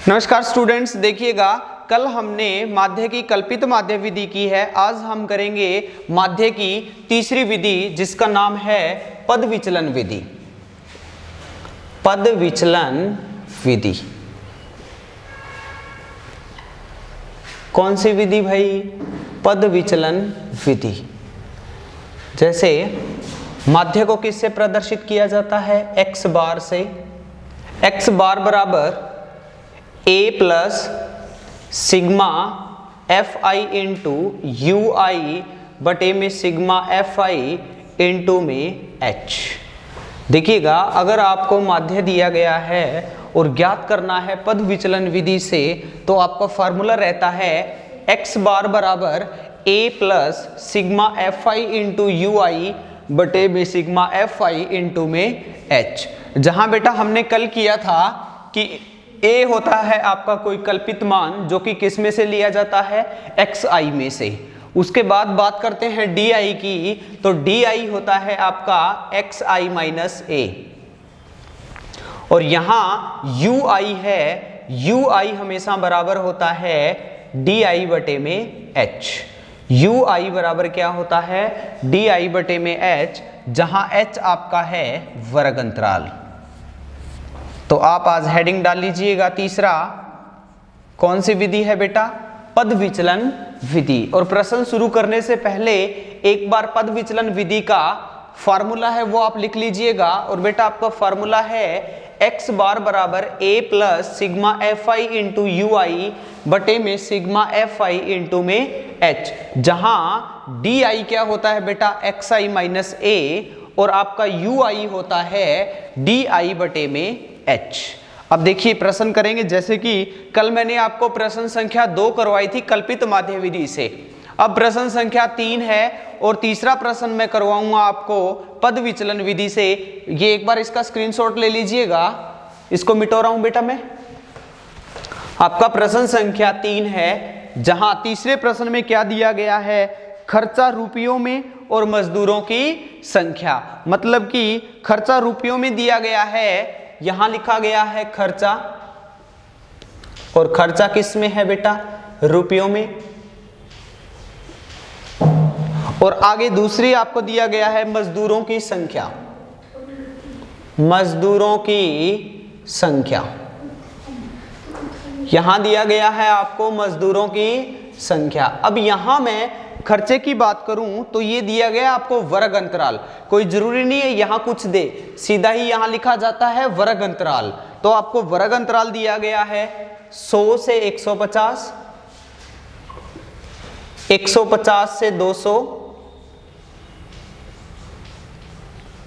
नमस्कार स्टूडेंट्स, देखिएगा कल हमने माध्य की कल्पित माध्य विधि की है। आज हम करेंगे माध्य की तीसरी विधि जिसका नाम है पद विचलन विधि। पद विचलन विधि कौन सी विधि भाई? पद विचलन विधि। जैसे माध्य को किससे प्रदर्शित किया जाता है? x बार से। x बार बराबर a plus sigma F I into U I बटे में सिग्मा एफ आई इंटू में h। देखिएगा, अगर आपको माध्य दिया गया है और ज्ञात करना है पद विचलन विधि से, तो आपका फॉर्मूला रहता है x बार बराबर a plus sigma F I into U I बटे में सिग्मा एफ आई इंटू में h। जहां बेटा हमने कल किया था कि a होता है आपका कोई कल्पित मान जो कि किस में से लिया जाता है? xi में से। उसके बाद बात करते हैं di की, तो di होता है आपका xi माइनस a। और यहां ui है, ui हमेशा बराबर होता है di बटे में h। ui बराबर क्या होता है? di बटे में h, जहां h आपका है वर्ग अंतराल। तो आप आज हेडिंग डाल लीजिएगा तीसरा। कौन सी विधि है बेटा? पद विचलन विधि। और प्रश्न शुरू करने से पहले एक बार पद विचलन विधि का फॉर्मूला है वो आप लिख लीजिएगा। और बेटा आपका फॉर्मूला है x बार बराबर a plus sigma F I into U I बटे में सिग्मा एफ आई इंटू में h, जहां di क्या होता है बेटा? xi माइनस a और आपका ui होता है di बटे में h। अब देखिए प्रश्न करेंगे, जैसे कि कल मैंने आपको प्रश्न संख्या 2 करवाई थी कल्पित माध्य विधि से। अब प्रश्न संख्या 3 है और तीसरा प्रश्न मैं करवाऊंगा आपको पद विचलन विधि से। ये एक बार इसका स्क्रीनशॉट ले लीजिएगा, इसको मिटो रहा हूं बेटा मैं। आपका प्रश्न संख्या 3 है, जहां तीसरे प्रश्न में क्या दिया गया है? खर्चा रुपयों में और मजदूरों की संख्या। मतलब कि खर्चा रुपयों में दिया गया है, यहां लिखा गया है खर्चा, और खर्चा किस में है बेटा? रुपयों में। और आगे दूसरी आपको दिया गया है मजदूरों की संख्या। मजदूरों की संख्या यहां दिया गया है आपको मजदूरों की संख्या। अब यहां मैं खर्चे की बात करूं तो ये दिया गया आपको वर्ग अंतराल। कोई जरूरी नहीं है यहां कुछ दे, सीधा ही यहां लिखा जाता है वर्ग अंतराल। तो आपको वर्ग अंतराल दिया गया है 100 से 150, 150 से 200,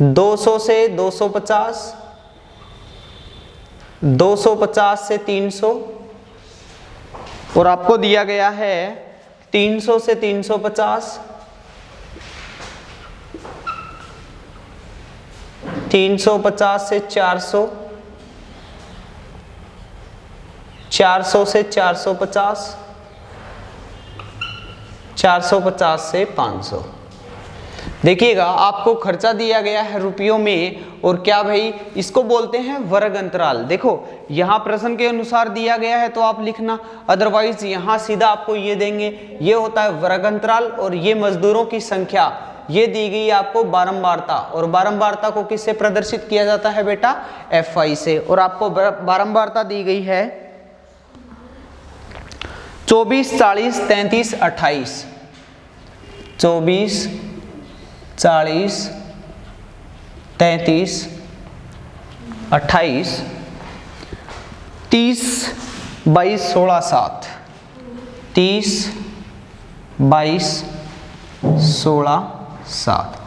200 से 250, 250 से 300, और आपको दिया गया है 300 से 350, 350 से 400, 400 से 450, 450 से 500। देखिएगा, आपको खर्चा दिया गया है रुपयों में, और क्या भाई इसको बोलते हैं वर्ग अंतराल। देखो यहां प्रश्न के अनुसार दिया गया है तो आप लिखना, अदरवाइज यहां सीधा आपको ये देंगे। ये होता है वर्ग अंतराल, और ये मजदूरों की संख्या ये दी गई आपको बारंबारता। और बारंबारता को किससे प्रदर्शित किया जाता है बेटा? fi से। और आपको बारंबारता दी गई है 24, 40, 33, 28। 24, 40, 33, 28, 30, 22, 16, 7। 30, 22, 16, 7।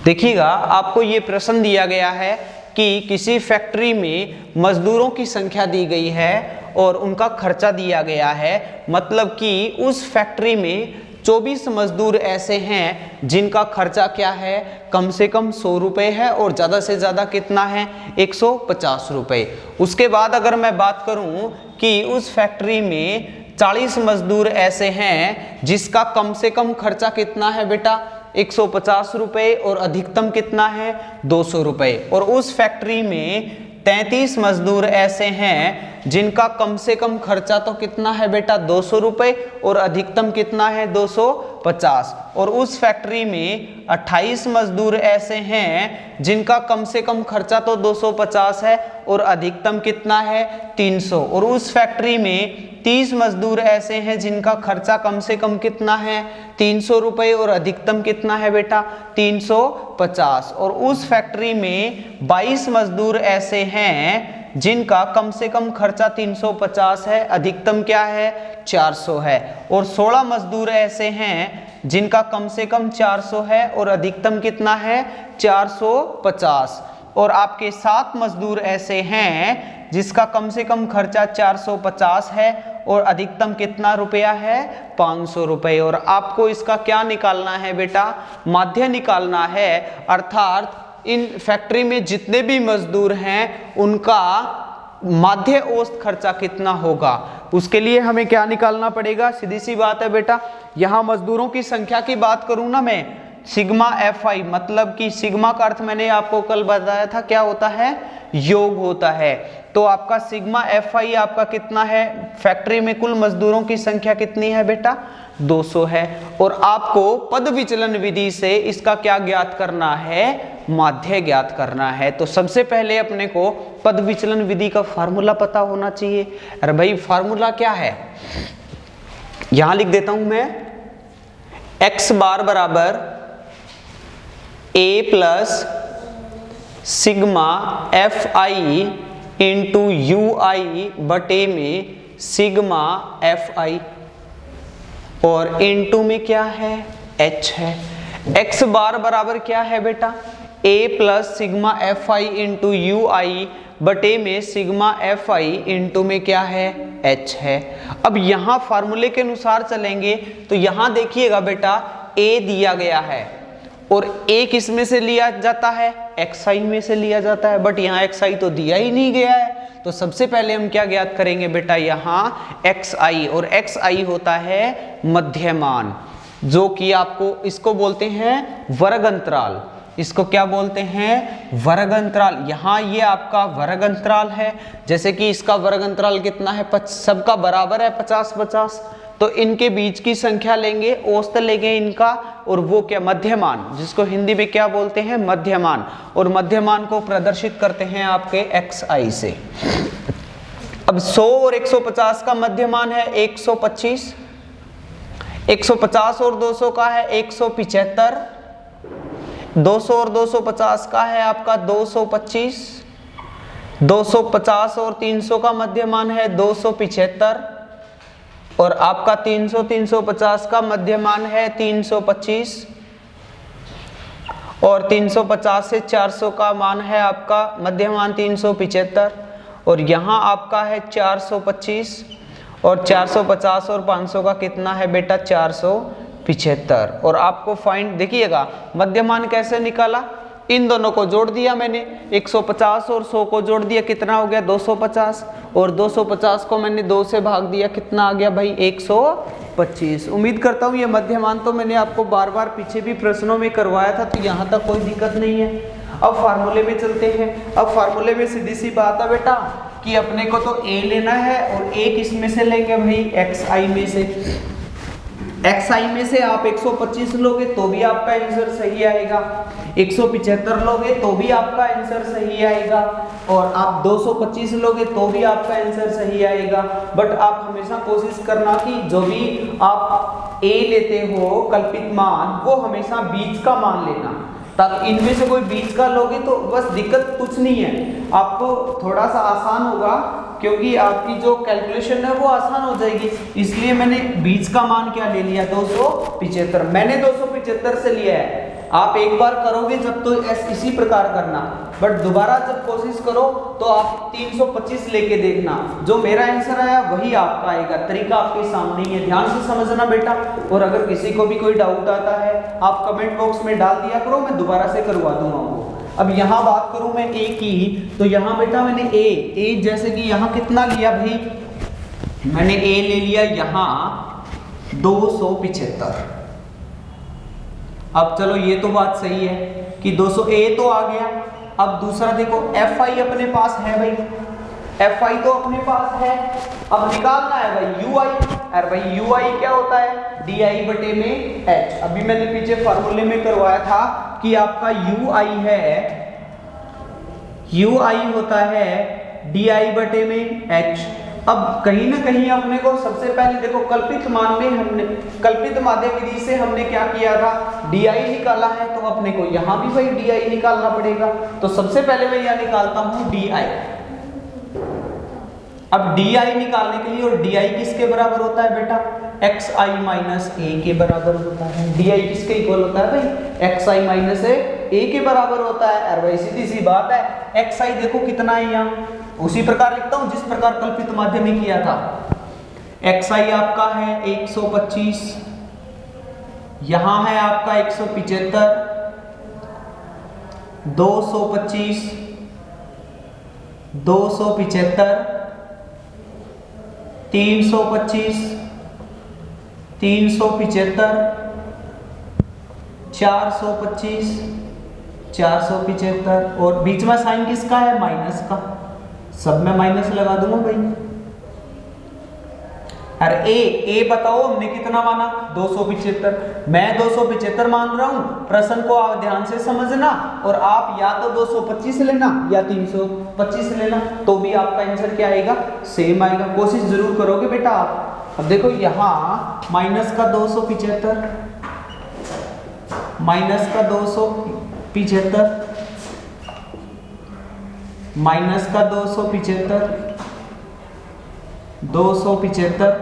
देखिएगा, आपको ये प्रश्न दिया गया है कि किसी फैक्ट्री में मजदूरों की संख्या दी गई है और उनका खर्चा दिया गया है। मतलब कि उस फैक्ट्री में 24 मजदूर ऐसे हैं जिनका खर्चा क्या है? कम से कम 100 रुपए है, और ज़्यादा से ज़्यादा कितना है? 150 रुपए। उसके बाद अगर मैं बात करूं कि उस फैक्ट्री में 40 मजदूर ऐसे हैं जिसका कम से कम खर्चा कितना है बेटा? 150 रुपए, और अधिकतम कितना है? 200 रुपए। और उस फैक्ट्री में 33 मजदूर ऐसे हैं जिनका कम से कम खर्चा तो कितना है बेटा 200 रुपए और अधिकतम कितना है 250। और उस फैक्ट्री में 28 मजदूर ऐसे हैं जिनका कम से कम खर्चा तो 250 है और अधिकतम कितना है 300। और उस फैक्ट्री में 30 मजदूर ऐसे हैं जिनका खर्चा कम से कम कितना है 300 रुपए और अधिकतम कितना है बेटा 350। और उस फैक्ट्री में 22 मजदूर ऐसे हैं जिनका कम से कम खर्चा 350 है, अधिकतम क्या है 400 है। और 16 मजदूर ऐसे हैं जिनका कम से कम 400 है और अधिकतम कितना है 450। और आपके 7 मजदूर ऐसे हैं जिसका कम से कम खर्चा 450 है और अधिकतम कितना रुपया है 500 रुपए। और आपको इसका क्या निकालना है बेटा, माध्य निकालना है, अर्थात इन फैक्ट्री में जितने भी मजदूर हैं उनका माध्य औसत खर्चा कितना होगा। उसके लिए हमें क्या निकालना पड़ेगा, सीधी सी बात है बेटा, यहाँ मजदूरों की संख्या की बात करूं ना मैं, सिग्मा FI, मतलब कि सिग्मा का अर्थ मैंने आपको कल बताया था क्या होता है, योग होता है। तो आपका सिग्मा FI आपका कितना है, फैक्ट्री में कुल मजदूरों की संख्या कितनी है बेटा 200 है। और आपको पद विचलन विधि से इसका क्या ज्ञात करना है, माध्य ज्ञात करना है। तो सबसे पहले अपने को पद विचलन विधि का फार्मूला पता होना चाहिए। अरे भाई फार्मूला क्या है, यहां लिख देता हूं मैं, x बार बराबर a plus sigma FI into UI बटे में सिग्मा FI और इंटू में क्या है h है। x बार बराबर क्या है बेटा a plus sigma FI into UI बटे में सिग्मा FI इंटू में क्या है h है। अब यहां फार्मूले के अनुसार चलेंगे तो यहां देखिएगा बेटा a दिया गया है और a किस में से लिया जाता है, xi में से लिया जाता है, बट यहाँ xi तो दिया ही नहीं गया है। तो सबसे पहले हम क्या ज्ञात करेंगे बेटा, यहाँ xi, और xi होता है मध्यमान, जो कि आपको इसको बोलते हैं वर्ग अंतराल। इसको क्या बोलते हैं, वर्ग अंतराल। यहाँ ये आपका वर्ग अंतराल है, जैसे कि इसका वर्ग अंतराल कितना है, सबका बराबर है 50-50, तो इनके बीच की संख्या लेंगे, औसत लेंगे इनका, और वो क्या मध्यमान, जिसको हिंदी में क्या बोलते हैं मध्यमान। और मध्यमान को प्रदर्शित करते हैं आपके xi से। अब 100 और 150 का मध्यमान है 125, 150 और 200 का है 175, 200 और 250 का है आपका 225, 250 और 300 का मध्यमान है 275, और आपका 300-350 का मध्यमान है 325, और 350 से 400 का मान है आपका मध्यमान 375, और यहाँ आपका है 425, और 450 और 500 का कितना है बेटा 475। और आपको फाइंड देखिएगा मध्यमान कैसे निकाला, इन दोनों को जोड़ दिया मैंने, 150 और 100 को जोड़ दिया, कितना हो गया 250, और 250 को मैंने 2 से भाग दिया, कितना आ गया भाई 125। उम्मीद करता हूँ ये मध्यमान तो मैंने आपको बार बार पीछे भी प्रश्नों में करवाया था, तो यहाँ तक कोई दिक्कत नहीं है। अब फार्मूले में चलते हैं। अब फार्मूले में सीधी सी बात है बेटा कि अपने को तो a लेना है, और a किस में से लेंगे भाई xi में से। xi में से आप 125 लोगे तो भी आपका आंसर सही आएगा, 175 लोगे तो भी आपका आंसर सही आएगा, और आप 225 लोगे तो भी आपका आंसर सही आएगा। बट आप हमेशा कोशिश करना कि जो भी आप a लेते हो कल्पित मान, वो हमेशा बीच का मान लेना, ताकि इनमें से कोई बीच का लोगे तो बस दिक्कत कुछ नहीं है, आपको थोड़ा सा आसान होगा, क्योंकि आपकी जो कैलकुलेशन है वो आसान हो जाएगी। इसलिए मैंने बीच का मान क्या ले लिया 275, मैंने 275 से लिया है। आप एक बार करोगे जब तो इसी प्रकार करना, बट दोबारा जब कोशिश करो तो आप 325 लेके देखना, जो मेरा आंसर आया वही आपका आएगा। तरीका आपके सामने ही है, ध्यान से समझना बेटा। और अगर किसी को भी कोई डाउट आता है आप कमेंट बॉक्स में डाल दिया करो, मैं दोबारा से करवा दूंगा आपको। अब यहाँ बात करूं मैं a की, तो यहाँ बेटा मैंने a जैसे कि यहाँ कितना लिया भाई, मैंने a ले लिया यहाँ 275। अब चलो ये तो बात सही है कि 200 a तो आ गया। अब दूसरा देखो fi अपने पास है भाई, एफ आई तो अपने पास है, अब निकालना है भाई यू आई। अरे भाई यू आई क्या होता है, डी आई बटे में एच। अभी मैंने पीछे फार्मूले में करवाया था कि आपका यू आई है, यू आई होता है डी आई बटे में एच। अब कहीं ना कहीं अपने को सबसे पहले देखो कल्पित मान में हमने, कल्पित माध्य विधि से हमने क्या किया था, डी आई निकाला है, तो अपने को यहाँ भी भाई डी आई निकालना पड़ेगा। तो सबसे पहले मैं यहाँ निकालता हूँ डी आई। अब डी आई निकालने के लिए, और डी आई किसके बराबर होता है बेटा, एक्स आई माइनस ए के बराबर होता है। डी आई किसके इक्वल होता है भाई, एक्स आई माइनस ए के बराबर होता है। अरे भाई सीधी सी बात है, एक्स आई देखो कितना है यहाँ, उसी प्रकार लिखता हूं जिस प्रकार कल्पित माध्यम में किया था। एक्स आई आपका है 125, यहां है आपका 175, 225, 275, 325, 375, 425, 475, और बीच में साइन किसका है, माइनस का, सब में माइनस लगा दूंगा भाई। अरे ए बताओ हमने कितना माना, 275। मैं 275 मान रहा हूं, प्रश्न को आप ध्यान से समझना, और आप या तो 225 लेना या 325 लेना, तो भी आपका आंसर क्या आएगा, सेम आएगा। कोशिश जरूर करोगे बेटा आप। अब देखो यहां माइनस का 275, माइनस का 275, माइनस का 275, 275,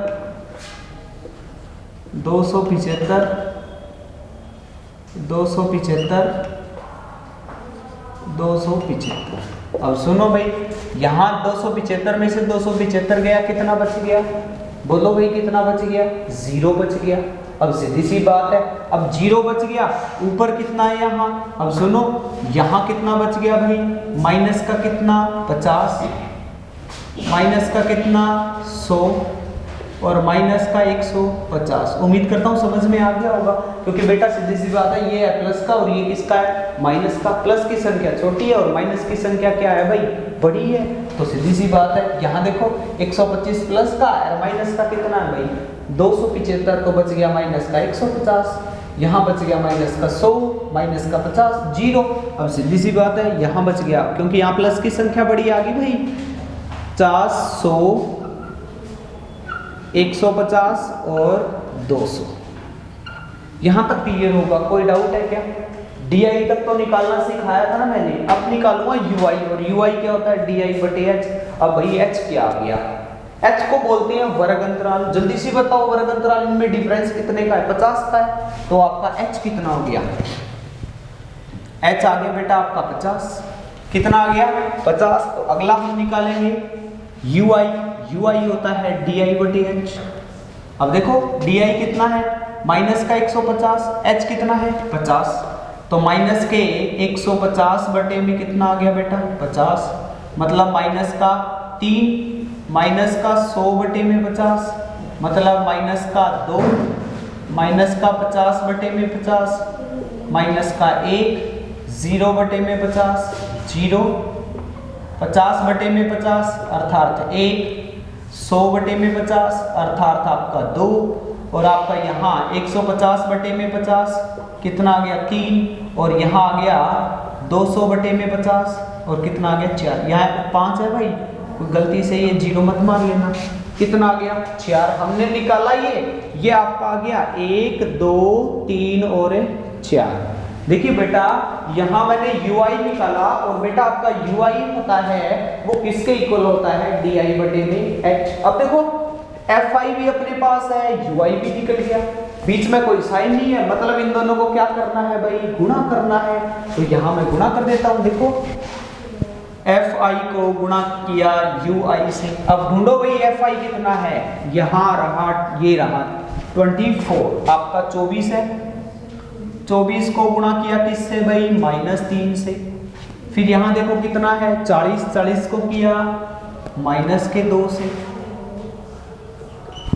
275, 275, 275। अब सुनो भाई, यहां 275 में से 275 गया, कितना बच गया, बोलो भाई कितना बच गया, 0 बच गया। अब सीधी सी बात है, अब 0 बच गया, ऊपर कितना है यहाँ, अब सुनो यहाँ कितना बच गया भाई, माइनस का कितना 50, माइनस का कितना 100, और माइनस का 150। उम्मीद करता हूँ समझ में आ गया होगा, क्योंकि बेटा सीधी सी बात है, ये है प्लस का और ये किसका है, माइनस का। प्लस की संख्या छोटी है और माइनस की संख्या क्या है भाई, बड़ी है। तो सीधी सी बात है, यहाँ देखो 125 प्लस का और माइनस का कितना है भाई, 275, तो बच गया माइनस का 150, यहाँ बच गया माइनस का 100, माइनस का 50, 0। अब सीधी सी बात है, यहाँ बच गया, क्योंकि यहाँ प्लस की संख्या बड़ी आ गई भाई, 50, 100, 150 और 200। यहां तक क्लियर होगा, कोई डाउट है क्या? डी आई तक तो निकालना सिखाया था ना मैंने, अब निकालूंगा यू आई, और यू आई क्या होता है, डी आई बटे एच। अब भाई एच क्या आ गया, एच को बोलते हैं वर्ग अंतराल। जल्दी से बताओ वर्ग अंतराल में डिफरेंस कितने का है, 50 का है, तो आपका एच कितना हो गया, एच आ गया बेटा आपका 50। कितना आ गया, 50। तो अगला हम निकालेंगे यू आई, यू आई होता है डी आई बटे एच। अब देखो डी आई कितना है, माइनस का 150, एच कितना है 50, तो माइनस के 150 बटे में कितना आ गया बेटा 50, मतलब माइनस का 3, माइनस का 100 बटे में 50, मतलब माइनस का 2, माइनस का 50 बटे में 50, माइनस का 1, 0 बटे में 50, 0, 50 बटे में 50 अर्थात 1, 100 बटे में 50 अर्थात आपका 2, और आपका यहाँ 150 बटे में 50 कितना आ गया 3, और यहाँ आ गया 200 बटे में 50 और कितना आ गया 4। यहाँ 5 है भाई, कोई गलती से ये 0 मत मार लेना। कितना आ गया 4, हमने निकाला ये आपका आ गया 1, 2, 3 और 4। देखिए बेटा यहाँ मैंने ui निकाला, और बेटा आपका ui होता है वो किसके इक्वल होता है, di बटे में h। अब देखो fi भी अपने पास है, ui भी निकल गया, बीच में कोई साइन नहीं है, मतलब इन दोनों को क्या करना है भाई, गुणा करना है। तो यहाँ मैं गुणा कर देता हूँ, देखो fi को गुणा किया ui से। अब ढूंढो भाई fi कितना है, यहाँ रहा, ये रहा 24, आपका 24 है, 24 को गुणा किया किससे भाई, -3 से। फिर यहाँ देखो कितना है 40, 40 को किया -2 से।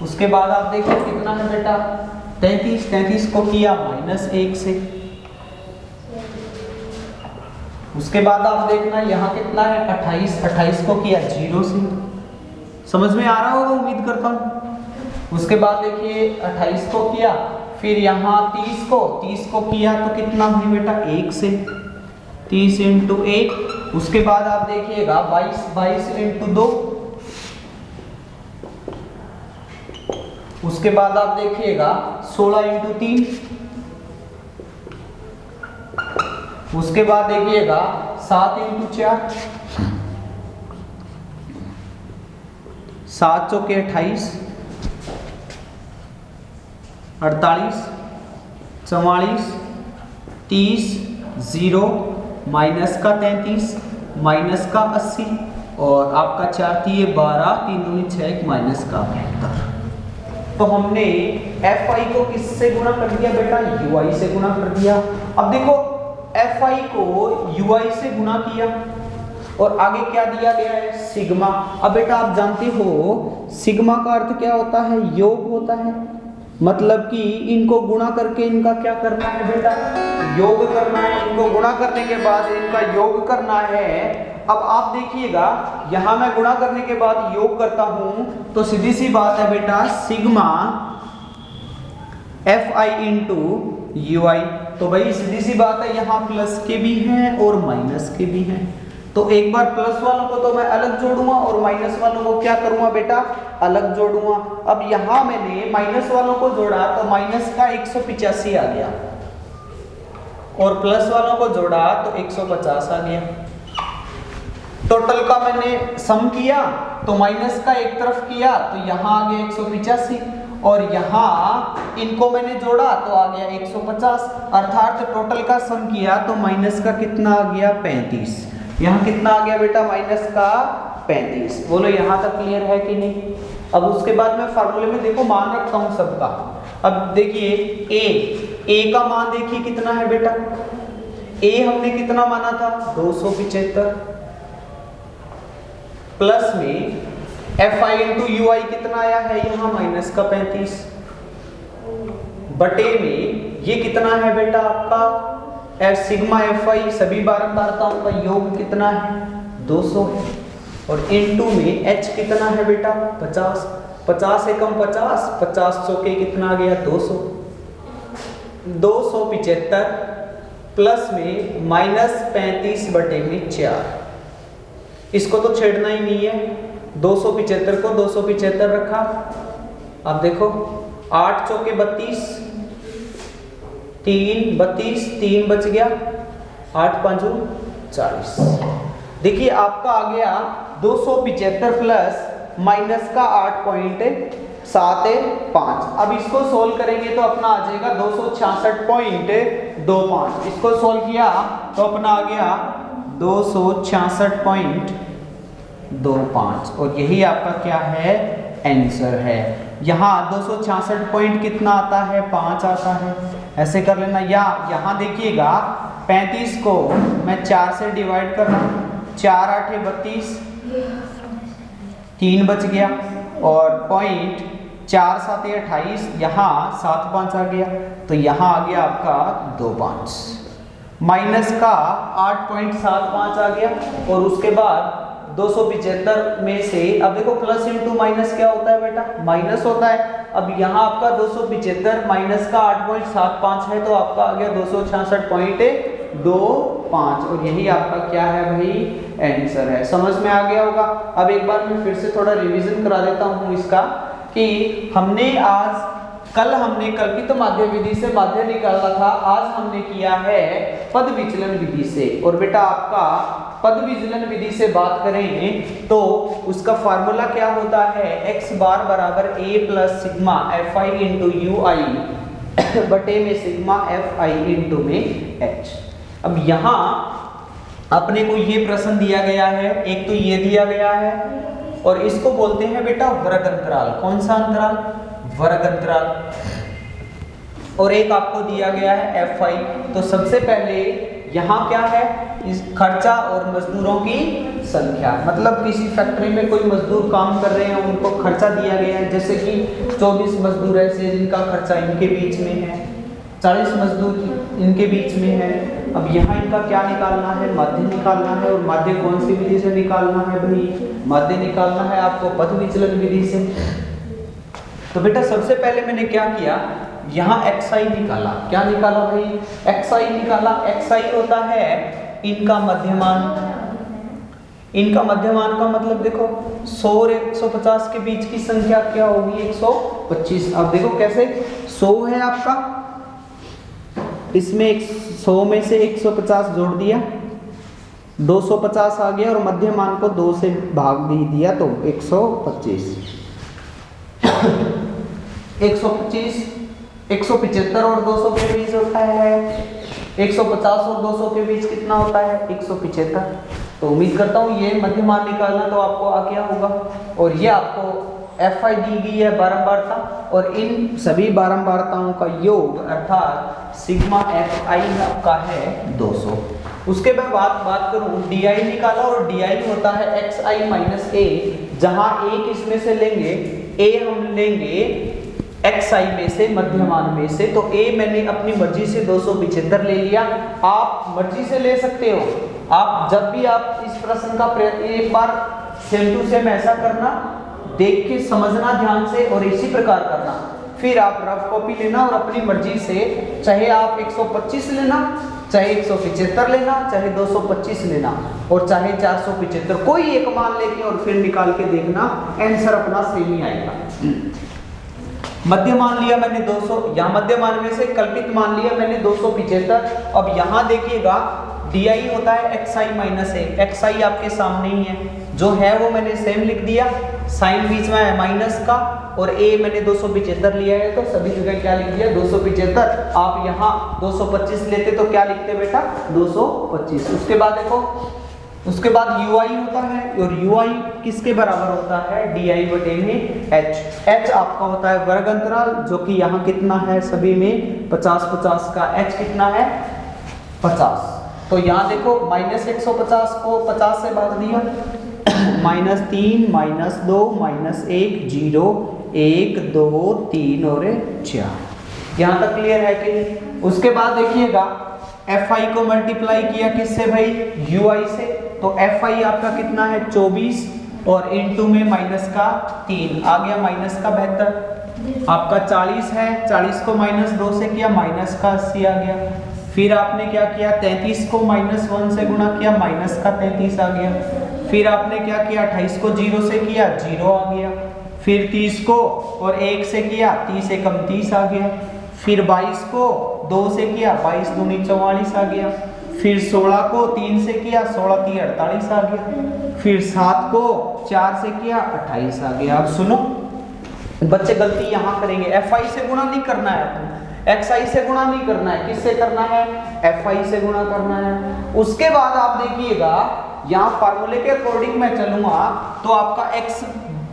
उसके बाद आप देखो कितना है बेटा 33, 33 को किया -1 से। उसके बाद आप देखना यहाँ कितना है 28, 28 को किया 0 से, समझ में आ रहा होगा उम्मीद करता हूँ। उसके बाद देखिए 28 को किया, फिर यहाँ 30 को किया तो कितना हुई बेटा 1 से, 30 इंटू 1। उसके बाद आप देखिएगा 22 इंटू 2। उसके बाद आप देखिएगा 16 इंटू 3। उसके बाद देखिएगा 7 इंटू 4, 7 चौके 28, 48, 44, 30, 0, माइनस का 33, माइनस का 80 और आपका 4 थी 12, 3 दूनी 6, माइनस का 72। तो हमने fi को किससे गुणा कर दिया बेटा, ui से गुणा कर दिया। अब देखो fi को ui से गुणा किया और आगे क्या दिया गया है, सिग्मा। अब बेटा आप जानते हो सिग्मा का अर्थ क्या होता है, योग होता है, मतलब कि इनको गुणा करके इनका क्या करना है बेटा, योग करना है। इनको गुणा करने के बाद इनका योग करना है। अब आप देखिएगा यहां मैं गुणा करने के बाद योग करता हूं तो सीधी सी बात है बेटा सिग्मा fi इंटू ui। तो भाई सीधी सी बात है यहाँ प्लस के भी हैं और माइनस के भी हैं। तो एक बार प्लस वालों को तो मैं अलग जोड़ूंगा और माइनस वालों को क्या करूंगा बेटा, अलग जोड़ूंगा। अब यहां मैंने माइनस वालों को जोड़ा तो माइनस का 185 आ गया और प्लस वालों को जोड़ा तो 150 आ गया। टोटल का मैंने सम किया तो माइनस का एक तरफ किया तो यहाँ आ गया 185 और यहाँ इनको मैंने जोड़ा तो आ गया 150, अर्थात टोटल का सम किया तो माइनस का कितना आ गया 35। यहाँ कितना आ गया बेटा, माइनस का 35। बोलो यहाँ तक क्लियर है कि नहीं। अब उसके बाद मैं फार्मूले में देखो मान रखता हूँ सबका। अब देखिए a का मान देखिए कितना है बेटा, a हमने कितना माना था 275, प्लस में fi इंटू ui कितना आया है यहाँ माइनस का 35, बटे में ये कितना है बेटा आपका सिग्मा fi, सभी बारंबारताओं का योग कितना है 200 और इनटू में h कितना है बेटा 50, 50 एकम 50, 50 चौके कितना आ गया 200, 275 प्लस में माइनस 35 बटे में 4। इसको तो छेड़ना ही नहीं है, 275 को 275 रखा। अब देखो 8 चौके 32, 3 32, 3 बच गया, 8 5 40। देखिए आपका आ गया 275 प्लस माइनस का 8.75। अब इसको सोल्व करेंगे तो अपना आ जाएगा 266.25। इसको सोल्व किया तो अपना आ गया 266.25 और यही आपका क्या है आंसर है। यहाँ 266 पॉइंट कितना आता है 5 आता है, ऐसे कर लेना। या यहाँ देखिएगा 35 को मैं 4 से डिवाइड कर रहा हूँ, 4 8 32, 3 बच गया और पॉइंट 4 7 28, यहाँ 7 5 आ गया तो यहाँ आ गया आपका 2 5, माइनस का 8.75 आ गया। और उसके बाद 275 में से अब देखो प्लस इंटू माइनस क्या होता है बेटा, माइनस होता है। अब यहाँ आपका 275 माइनस का 8.75 है तो आपका आ गया 266.25 और यही आपका क्या है भाई आंसर है। समझ में आ गया होगा। अब एक बार मैं फिर से थोड़ा रिवीजन करा देता हूँ इसका कि हमने कल हमने कल्पित माध्य विधि से माध्य निकाला था, आज हमने किया है पद विचलन विधि से। और बेटा आपका पद विचलन विधि से बात करें तो उसका फार्मूला क्या होता है, x बार बराबर a plus sigma fi into ui बटे में सिग्मा fi इंटू में h। अब यहाँ अपने को ये प्रश्न दिया गया है, एक तो ये दिया गया है और इसको बोलते हैं बेटा वर्ग अंतराल। कौन सा अंतराल, वर्ग अंतराल। और एक आपको दिया गया है fi। तो सबसे पहले यहाँ क्या है, इस खर्चा और मजदूरों की संख्या, मतलब किसी फैक्ट्री में कोई मजदूर काम कर रहे हैं उनको खर्चा दिया गया है, जैसे कि 24 मजदूर ऐसे जिनका खर्चा इनके बीच में है, 40 मजदूर इनके बीच में है। अब यहाँ इनका क्या निकालना है, माध्य निकालना है। और माध्य कौन सी विधि से निकालना है भाई, माध्य निकालना है आपको पद विचलन विधि से। तो बेटा सबसे पहले मैंने क्या किया, यहाँ xi निकाला। क्या निकाला भाई, xi निकाला। xi होता है इनका मध्यमान। इनका मध्यमान का मतलब देखो 100 और 150 के बीच की संख्या क्या होगी, 125। अब देखो कैसे, 100 है आपका, इसमें 100 में से 150 जोड़ दिया, 250 आ गया, और मध्यमान को 2 से भाग भी दिया तो 125। 125 175 और 200 के बीच होता है, 150 और 200 के बीच कितना होता है, 175। तो उम्मीद करता हूँ ये मध्यमान निकालना तो आपको आ गया होगा। और ये आपको Fi दी गई है बारंबारता, और इन सभी बारंबारताओं का योग अर्थात सिग्मा Fi आपका है 200। उसके बाद बात करूं di निकाला, और di होता है xi माइनस a, जहां एक इसमें से लेंगे, a हम लेंगे xi में से, मध्यमान में से। तो a मैंने अपनी मर्जी से 275 ले लिया, आप मर्जी से ले सकते हो। आप जब भी आप इस प्रश्न का एक बार सेम टू सेम ऐसा करना, देख के समझना ध्यान से, और इसी प्रकार करना। फिर आप रफ कॉपी लेना और अपनी मर्जी से, चाहे आप 125 लेना, चाहे 175 लेना, चाहे 225 लेना, और चाहे 475, कोई एक मान लेके और फिर निकाल के देखना, आंसर अपना सेम ही आएगा। मध्य मान लिया मैंने 200, यहाँ मध्य मान में से कल्पित मान लिया मैंने 275। अब यहाँ देखिएगा di होता है xi माइनस a, xi आपके सामने ही है, जो है वो मैंने सेम लिख दिया, साइन बीच में है माइनस का, और a मैंने 275 लिया है तो सभी जगह क्या लिख दिया 275। आप यहाँ 225 लेते तो क्या लिखते बेटा 225। उसके बाद देखो, उसके बाद ui होता है, और ui किसके बराबर होता है, di बटे में h। h आपका होता है वर्ग अंतराल, जो कि यहाँ कितना है सभी में 50-50 का, h कितना है 50। तो यहाँ देखो माइनस 150 को 50 से भाग दिया, -3 -2 -1 0 1 2 3 और 4। यहाँ तक क्लियर है कि। उसके बाद देखिएगा Fi को मल्टीप्लाई किया किससे भाई, ui से। तो Fi आपका कितना है 24, और इनटू में माइनस का 3 आ गया, माइनस का 72। आपका 40 है, 40 को -2 से किया, माइनस का 80 आ गया। फिर आपने क्या किया, 33 को -1 से गुणा किया, माइनस का 33 आ गया। फिर आपने क्या किया, 28 को 0 से किया, 0 आ गया। फिर 30 को और 1 से किया, 30 से कम 30 आ गया। फिर 22 को 2 से किया, 22 दूनी 44 आ गया। फिर 16 को 3 से किया, 16 3 48 आ गया। फिर 7 को 4 से किया, 28 आ गया। अब सुनो बच्चे, गलती यहाँ करेंगे, Fi से गुणा नहीं करना है, xi से गुणा नहीं करना है, किससे करना है, Fi से गुणा करना है। उसके बाद आप देखिएगा यहाँ फार्मूले के अकॉर्डिंग मैं चलूंगा तो आपका x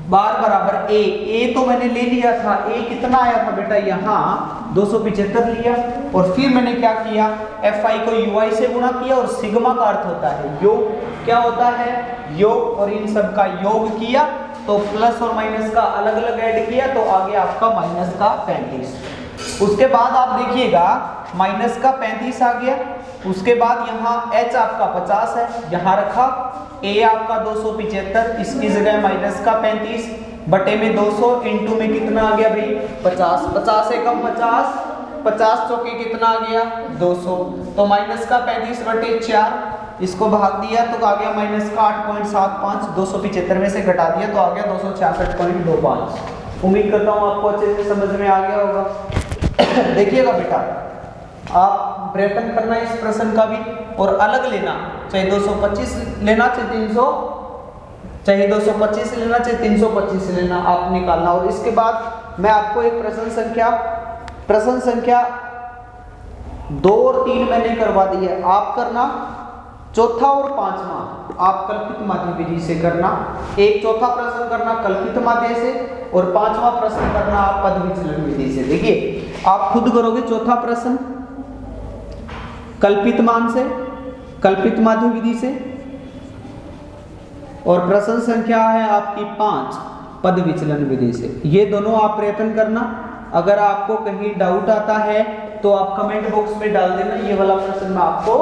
बार बराबर a तो मैंने ले लिया था, a कितना आया था बेटा, यहाँ 275 लिया। और फिर मैंने क्या किया, Fi को ui से गुणा किया, और सिग्मा का अर्थ होता है योग। क्या होता है, योग, और इन सब का योग किया तो प्लस और माइनस का अलग अलग ऐड किया तो आ गया आपका माइनस का 35। उसके बाद आप देखिएगा माइनस का 35 आ गया। उसके बाद यहाँ h आपका 50 है, यहाँ रखा, a आपका 275, इसकी जगह माइनस का 35 बटे में 200 इंटू में कितना आ गया भाई 50, 50 से कम 50, 50 चौके कितना आ गया 200, तो माइनस का 35 बटे 4, इसको भाग दिया तो आ गया माइनस का 8.75, 275 में से घटा दिया तो आ गया 266.25। उम्मीद करता हूँ आपको अच्छे से समझ में आ गया होगा। देखिएगा बेटा, आप प्रयत्न करना इस प्रश्न का भी, और अलग लेना, चाहे 225 लेना, चाहे 300, चाहे 225 लेना, चाहे 325 लेना, आप निकालना। और इसके बाद मैं आपको एक प्रश्न संख्या 2 और 3 मैंने करवा दी है, आप करना। चौथा और पांचवा आप कल्पित माध्य विधि से करना। एक चौथा प्रश्न करना कल्पित माध्य से, और पांचवा प्रश्न करना आप पद विचलन विधि से। देखिए आप खुद करोगे, चौथा प्रश्न कल्पित मान से, कल्पित माध्य विधि से, और प्रश्न संख्या है आपकी 5 पद विचलन विधि से। ये दोनों आप प्रयत्न करना। अगर आपको कहीं डाउट आता है तो आप कमेंट बॉक्स में डाल देना, ये वाला प्रश्न मैं आपको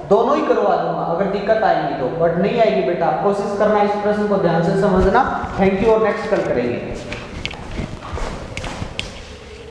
दोनों ही करवा दूंगा अगर दिक्कत आएगी तो, बट नहीं आएगी बेटा, कोशिश करना इस प्रश्न को ध्यान से समझना। थैंक यू और नेक्स्ट कल करेंगे।